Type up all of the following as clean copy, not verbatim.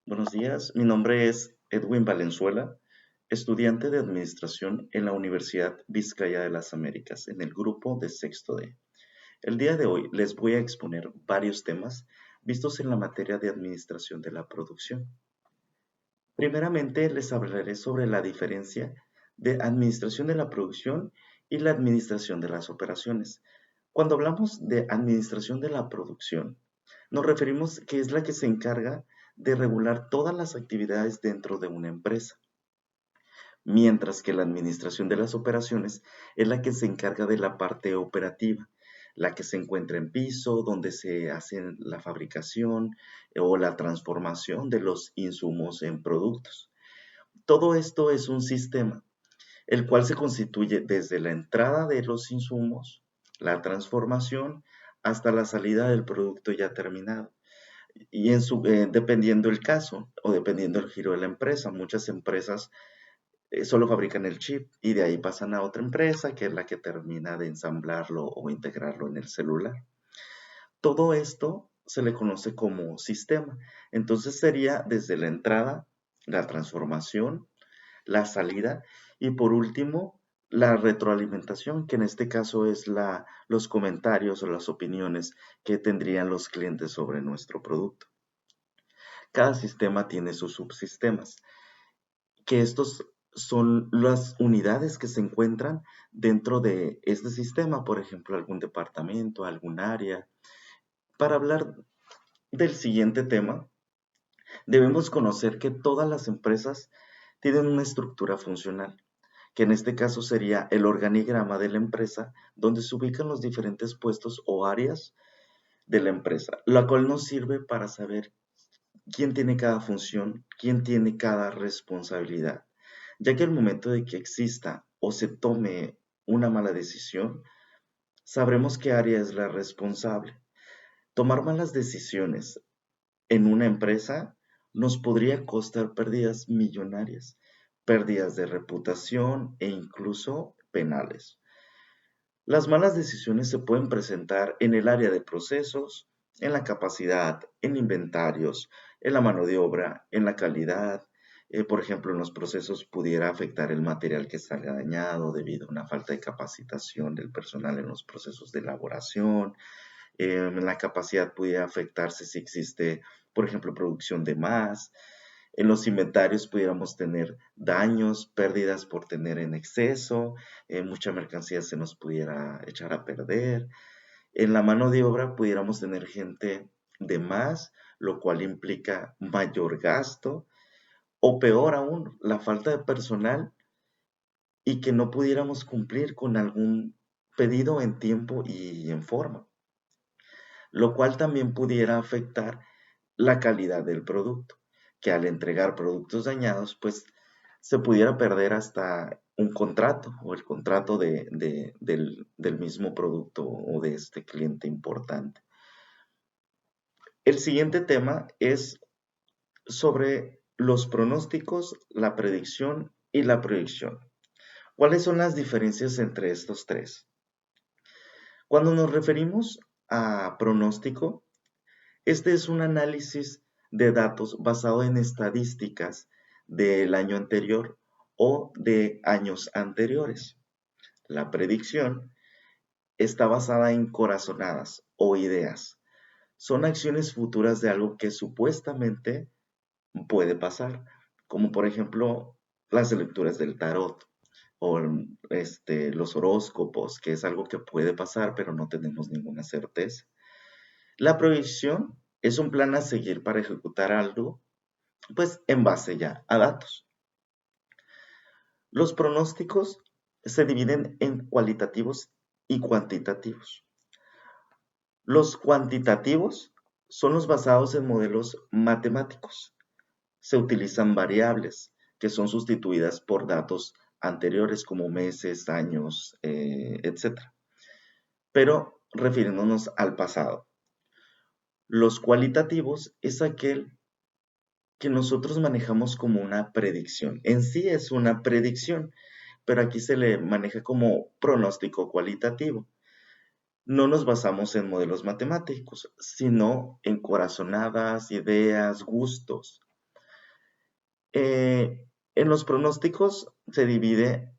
Buenos días, mi nombre es Edwin Valenzuela, estudiante de Administración en la Universidad Vizcaya de las Américas, en el grupo de sexto D. El día de hoy les voy a exponer varios temas vistos en la materia de Administración de la Producción. Primeramente les hablaré sobre la diferencia de Administración de la Producción y la Administración de las Operaciones. Cuando hablamos de Administración de la Producción, nos referimos que es la que se encarga de regular todas las actividades dentro de una empresa, mientras que la administración de las operaciones es la que se encarga de la parte operativa, la que se encuentra en piso, donde se hace la fabricación o la transformación de los insumos en productos. Todo esto es un sistema, el cual se constituye desde la entrada de los insumos, la transformación, hasta la salida del producto ya terminado. Y dependiendo el caso o dependiendo el giro de la empresa, muchas empresas solo fabrican el chip y de ahí pasan a otra empresa que es la que termina de ensamblarlo o integrarlo en el celular. Todo esto se le conoce como sistema. Entonces sería desde la entrada, la transformación, la salida y por último la retroalimentación, que en este caso es los comentarios o las opiniones que tendrían los clientes sobre nuestro producto. Cada sistema tiene sus subsistemas, que estos son las unidades que se encuentran dentro de este sistema, por ejemplo, algún departamento, algún área. Para hablar del siguiente tema, debemos conocer que todas las empresas tienen una estructura funcional, que en este caso sería el organigrama de la empresa, donde se ubican los diferentes puestos o áreas de la empresa, la cual nos sirve para saber quién tiene cada función, quién tiene cada responsabilidad, ya que al momento de que exista o se tome una mala decisión, sabremos qué área es la responsable. Tomar malas decisiones en una empresa nos podría costar pérdidas millonarias, pérdidas de reputación e incluso penales. Las malas decisiones se pueden presentar en el área de procesos, en la capacidad, en inventarios, en la mano de obra, en la calidad. Por ejemplo, en los procesos pudiera afectar el material que salga dañado debido a una falta de capacitación del personal en los procesos de elaboración. En la capacidad pudiera afectarse si existe, por ejemplo, producción de más. En los inventarios pudiéramos tener daños, pérdidas por tener en exceso, mucha mercancía se nos pudiera echar a perder. En la mano de obra pudiéramos tener gente de más, lo cual implica mayor gasto, o peor aún, la falta de personal y que no pudiéramos cumplir con algún pedido en tiempo y en forma, lo cual también pudiera afectar la calidad del producto, que al entregar productos dañados, pues se pudiera perder hasta un contrato o el contrato del mismo producto o de este cliente importante. El siguiente tema es sobre los pronósticos, la predicción y la proyección. ¿Cuáles son las diferencias entre estos tres? Cuando nos referimos a pronóstico, este es un análisis de datos basado en estadísticas del año anterior o de años anteriores. La predicción está basada en corazonadas o ideas. Son acciones futuras de algo que supuestamente puede pasar, como por ejemplo las lecturas del tarot o los horóscopos, que es algo que puede pasar, pero no tenemos ninguna certeza. La proyección es un plan a seguir para ejecutar algo, pues en base ya a datos. Los pronósticos se dividen en cualitativos y cuantitativos. Los cuantitativos son los basados en modelos matemáticos. Se utilizan variables que son sustituidas por datos anteriores como meses, años, etc. Pero refiriéndonos al pasado. Los cualitativos es aquel que nosotros manejamos como una predicción. En sí es una predicción, pero aquí se le maneja como pronóstico cualitativo. No nos basamos en modelos matemáticos, sino en corazonadas, ideas, gustos. En los pronósticos se divide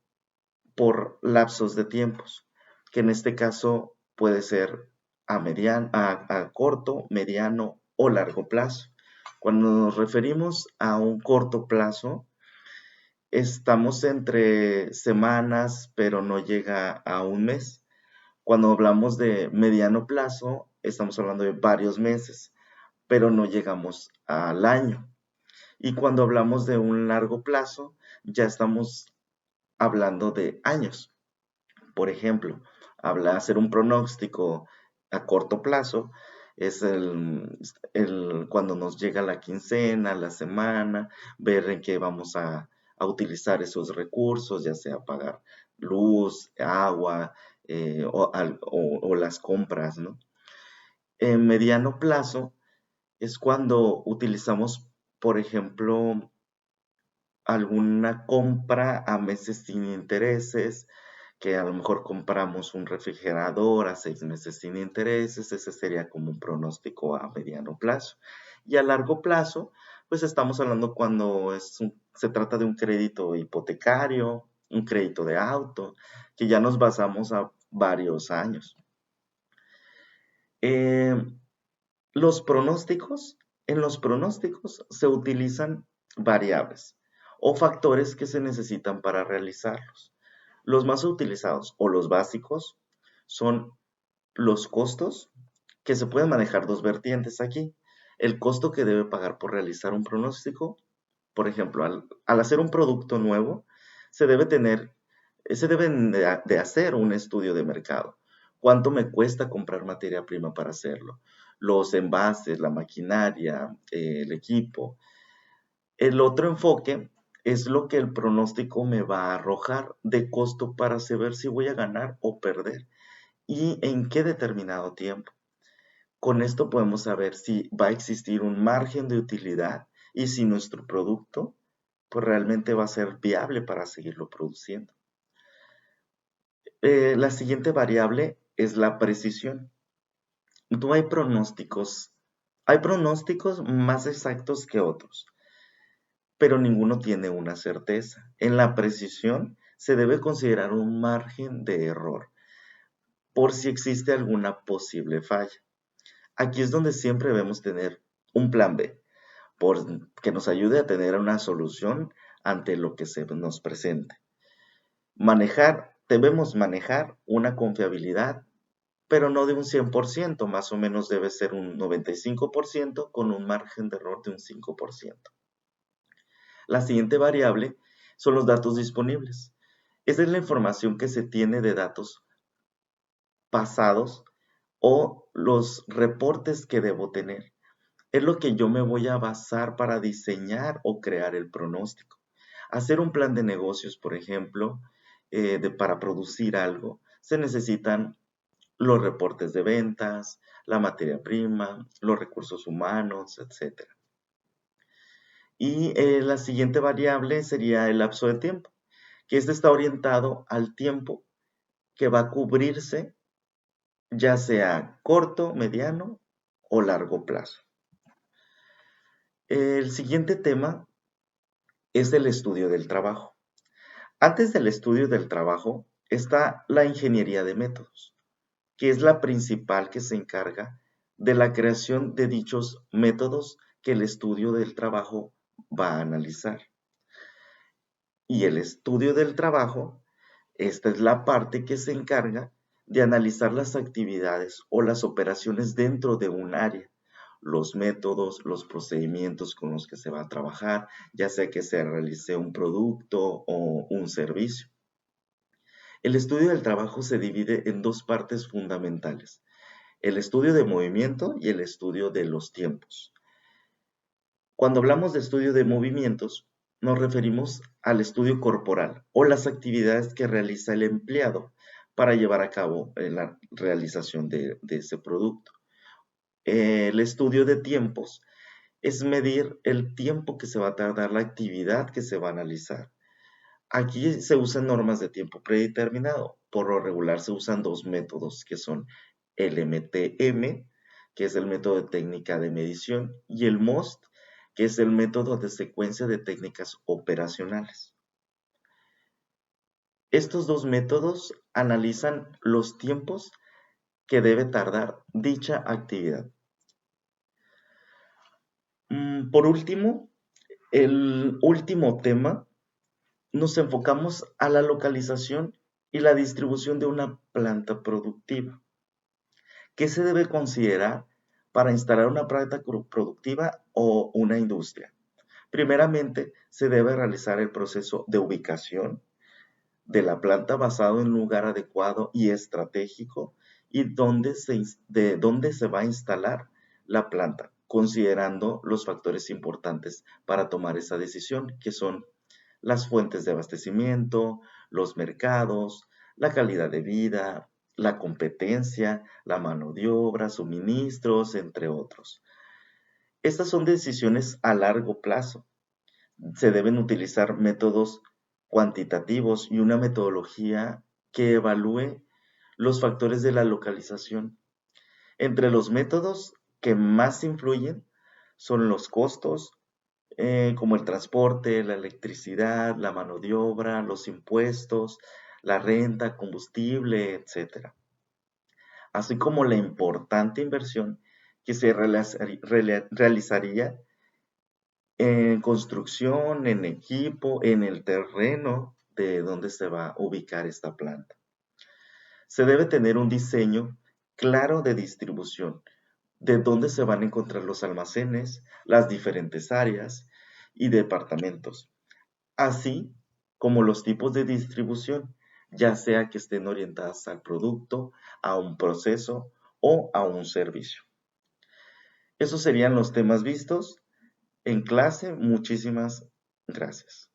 por lapsos de tiempos, que en este caso puede ser a corto, mediano o largo plazo. Cuando nos referimos a un corto plazo, estamos entre semanas, pero no llega a un mes. Cuando hablamos de mediano plazo, estamos hablando de varios meses, pero no llegamos al año. Y cuando hablamos de un largo plazo, ya estamos hablando de años. Por ejemplo, hacer un pronóstico a corto plazo es cuando nos llega la quincena, la semana, ver en qué vamos a utilizar esos recursos, ya sea pagar luz, agua, o las compras, ¿no? En mediano plazo es cuando utilizamos, por ejemplo, alguna compra a meses sin intereses, que a lo mejor compramos un refrigerador a 6 meses sin intereses, ese sería como un pronóstico a mediano plazo. Y a largo plazo, pues estamos hablando cuando se trata de un crédito hipotecario, un crédito de auto, que ya nos basamos a varios años. Eh, en los pronósticos se utilizan variables o factores que se necesitan para realizarlos. Los más utilizados o los básicos son los costos, que se pueden manejar dos vertientes aquí. El costo que debe pagar por realizar un pronóstico, por ejemplo, al hacer un producto nuevo, se debe tener, se deben de hacer un estudio de mercado. ¿Cuánto me cuesta comprar materia prima para hacerlo? Los envases, la maquinaria, el equipo. El otro enfoque es lo que el pronóstico me va a arrojar de costo para saber si voy a ganar o perder y en qué determinado tiempo. Con esto podemos saber si va a existir un margen de utilidad y si nuestro producto pues realmente va a ser viable para seguirlo produciendo. La siguiente variable es la precisión. No hay pronósticos más exactos que otros, pero ninguno tiene una certeza. En la precisión se debe considerar un margen de error por si existe alguna posible falla. Aquí es donde siempre debemos tener un plan B, que nos ayude a tener una solución ante lo que se nos presente. Debemos manejar una confiabilidad, pero no de un 100%, más o menos debe ser un 95% con un margen de error de un 5%. La siguiente variable son los datos disponibles. Esa es la información que se tiene de datos pasados o los reportes que debo tener. Es lo que yo me voy a basar para diseñar o crear el pronóstico. Hacer un plan de negocios, por ejemplo, para producir algo, se necesitan los reportes de ventas, la materia prima, los recursos humanos, etcétera. Y la siguiente variable sería el lapso de tiempo, que este está orientado al tiempo que va a cubrirse, ya sea corto, mediano o largo plazo. El siguiente tema es el estudio del trabajo. Antes del estudio del trabajo está la ingeniería de métodos, que es la principal que se encarga de la creación de dichos métodos que el estudio del trabajo va a analizar. Y el estudio del trabajo, esta es la parte que se encarga de analizar las actividades o las operaciones dentro de un área, los métodos, los procedimientos con los que se va a trabajar, ya sea que se realice un producto o un servicio. El estudio del trabajo se divide en dos partes fundamentales: el estudio de movimiento y el estudio de los tiempos. Cuando hablamos de estudio de movimientos, nos referimos al estudio corporal o las actividades que realiza el empleado para llevar a cabo la realización de ese producto. El estudio de tiempos es medir el tiempo que se va a tardar la actividad que se va a analizar. Aquí se usan normas de tiempo predeterminado. Por lo regular se usan dos métodos que son el MTM, que es el método de técnica de medición, y el MOST, que es el método de secuencia de técnicas operacionales. Estos dos métodos analizan los tiempos que debe tardar dicha actividad. Por último, el último tema, nos enfocamos a la localización y la distribución de una planta productiva. ¿Qué se debe considerar para instalar una planta productiva o una industria? Primeramente, se debe realizar el proceso de ubicación de la planta basado en un lugar adecuado y estratégico y de dónde se va a instalar la planta, considerando los factores importantes para tomar esa decisión, que son las fuentes de abastecimiento, los mercados, la calidad de vida, la competencia, la mano de obra, suministros, entre otros. Estas son decisiones a largo plazo. Se deben utilizar métodos cuantitativos y una metodología que evalúe los factores de la localización. Entre los métodos que más influyen son los costos, como el transporte, la electricidad, la mano de obra, los impuestos, la renta, combustible, etcétera. Así como la importante inversión que se realizaría en construcción, en equipo, en el terreno de donde se va a ubicar esta planta. Se debe tener un diseño claro de distribución, de dónde se van a encontrar los almacenes, las diferentes áreas y departamentos, así como los tipos de distribución, ya sea que estén orientadas al producto, a un proceso o a un servicio. Esos serían los temas vistos en clase. Muchísimas gracias.